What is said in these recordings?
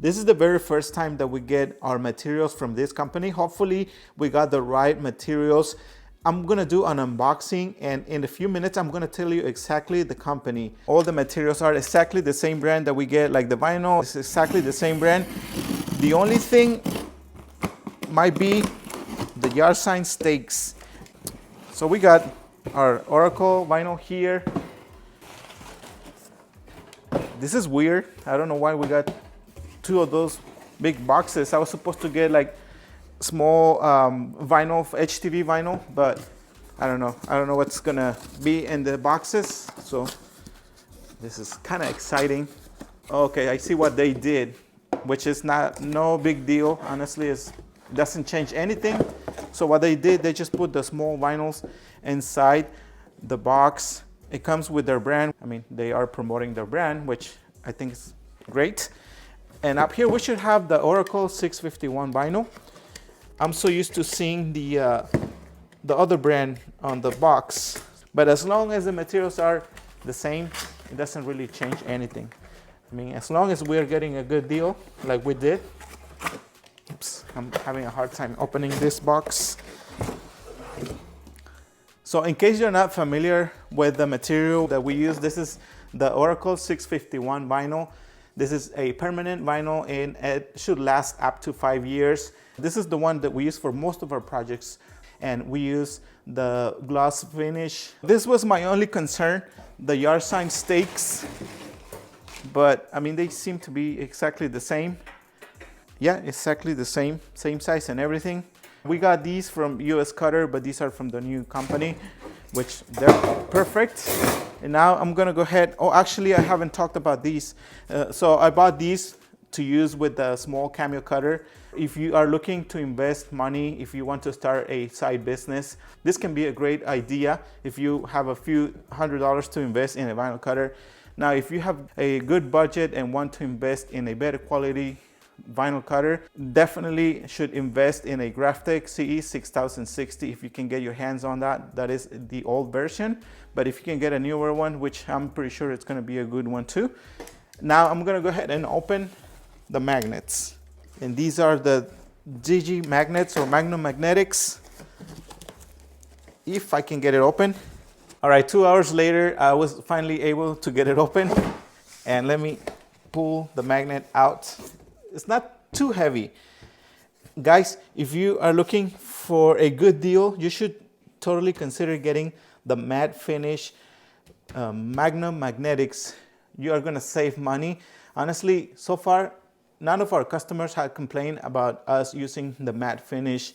This is the very first time that we get our materials from this company. Hopefully we got the right materials. I'm gonna do an unboxing, and in a few minutes I'm gonna tell you exactly the company. All the materials are exactly the same brand that we get, like the vinyl is exactly the same brand. The only thing might be the yard sign stakes. So we got our Oracle vinyl here. This is weird. I don't know why we got two of those big boxes. I was supposed to get like small vinyl, HTV vinyl, but I don't know. I don't know what's gonna be in the boxes. So this is kind of exciting. Okay, I see what they did, which is no big deal. Honestly, it doesn't change anything. So what they did, they just put the small vinyls inside the box. It comes with their brand. I mean, they are promoting their brand, which I think is great. And up here, we should have the Oracle 651 vinyl. I'm so used to seeing the other brand on the box. But as long as the materials are the same, it doesn't really change anything. I mean, as long as we're getting a good deal, like we did. Oops, I'm having a hard time opening this box. So in case you're not familiar with the material that we use, this is the Oracle 651 vinyl. This is a permanent vinyl and it should last up to 5 years. This is the one that we use for most of our projects, and we use the gloss finish. This was my only concern, the yard sign stakes, but I mean, they seem to be exactly the same. Yeah, exactly the same size and everything. We got these from US Cutter, but these are from the new company, which they're perfect. And now I'm gonna go ahead. Oh, actually, I haven't talked about these. So I bought these to use with the small cameo cutter. If you are looking to invest money, if you want to start a side business, this can be a great idea if you have a few $100s to invest in a vinyl cutter. Now, if you have a good budget and want to invest in a better quality vinyl cutter, definitely should invest in a Graphtec CE 6060 if you can get your hands on that. That is the old version, but if you can get a newer one, which I'm pretty sure it's going to be a good one too. Now I'm going to go ahead and open the magnets, and these are the Digi magnets or Magnum Magnetics, if I can get it open. All right, 2 hours later I was finally able to get it open, and let me pull the magnet out. It's not too heavy. Guys, if you are looking for a good deal, you should totally consider getting the matte finish Magnum Magnetics. You are gonna save money. Honestly, so far, none of our customers had complained about us using the matte finish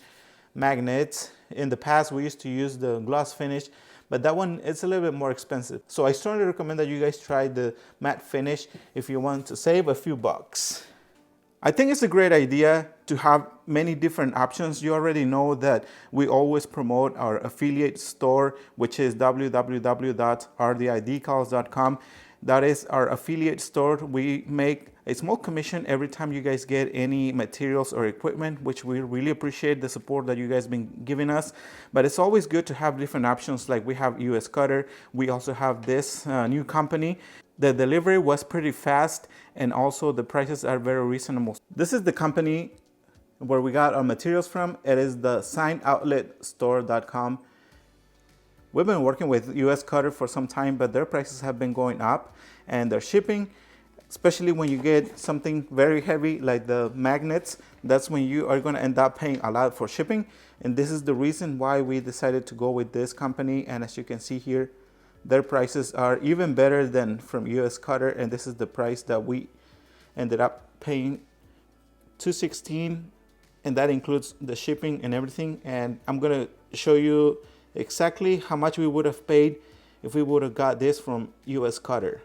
magnets. In the past, we used to use the gloss finish, but that one is a little bit more expensive. So I strongly recommend that you guys try the matte finish if you want to save a few bucks. I think it's a great idea to have many different options. You already know that we always promote our affiliate store, which is www.rdidecals.com. That is our affiliate store. We make a small commission every time you guys get any materials or equipment, which we really appreciate the support that you guys been giving us. But it's always good to have different options. Like we have US Cutter. We also have this new company. The delivery was pretty fast, and also the prices are very reasonable. This is the company where we got our materials from. It is the signoutletstore.com. We've been working with US Cutter for some time, but their prices have been going up, and their shipping, especially when you get something very heavy like the magnets, that's when you are going to end up paying a lot for shipping. And this is the reason why we decided to go with this company. And as you can see here, their prices are even better than from US Cutter, and this is the price that we ended up paying, $216, and that includes the shipping and everything. And I'm gonna show you exactly how much we would have paid if we would have got this from US Cutter.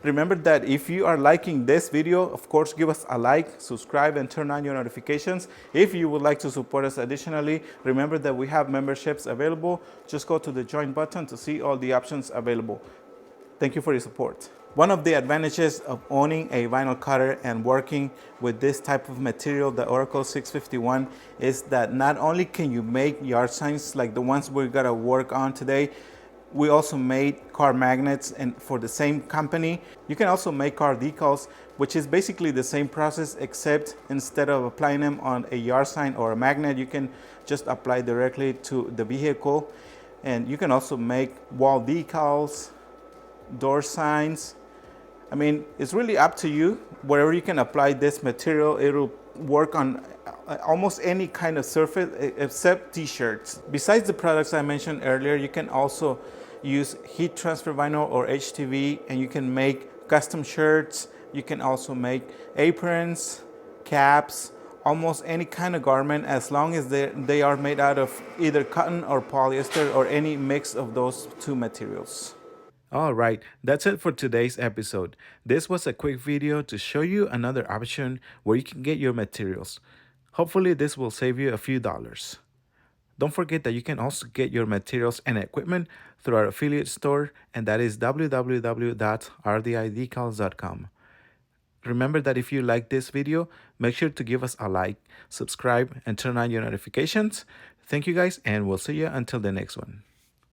Remember that if you are liking this video, of course, give us a like, subscribe, and turn on your notifications. If you would like to support us additionally, remember that we have memberships available. Just go to the join button to see all the options available. Thank you for your support. One of the advantages of owning a vinyl cutter and working with this type of material, the Oracle 651, is that not only can you make yard signs like the ones we're gonna work on today, We also made car magnets and for the same company. You can also make car decals, which is basically the same process, except instead of applying them on a yard sign or a magnet, you can just apply directly to the vehicle. And you can also make wall decals, door signs. I mean, it's really up to you. Wherever you can apply this material, it'll work on almost any kind of surface except t-shirts. Besides the products I mentioned earlier, you can also use heat transfer vinyl or HTV, and you can make custom shirts. You can also make aprons, caps, almost any kind of garment, as long as they are made out of either cotton or polyester or any mix of those two materials. All right, that's it for today's episode. This was a quick video to show you another option where you can get your materials. Hopefully, this will save you a few dollars. Don't forget that you can also get your materials and equipment through our affiliate store, and that is www.rdidecals.com. Remember that if you like this video, make sure to give us a like, subscribe, and turn on your notifications. Thank you guys, and we'll see you until the next one.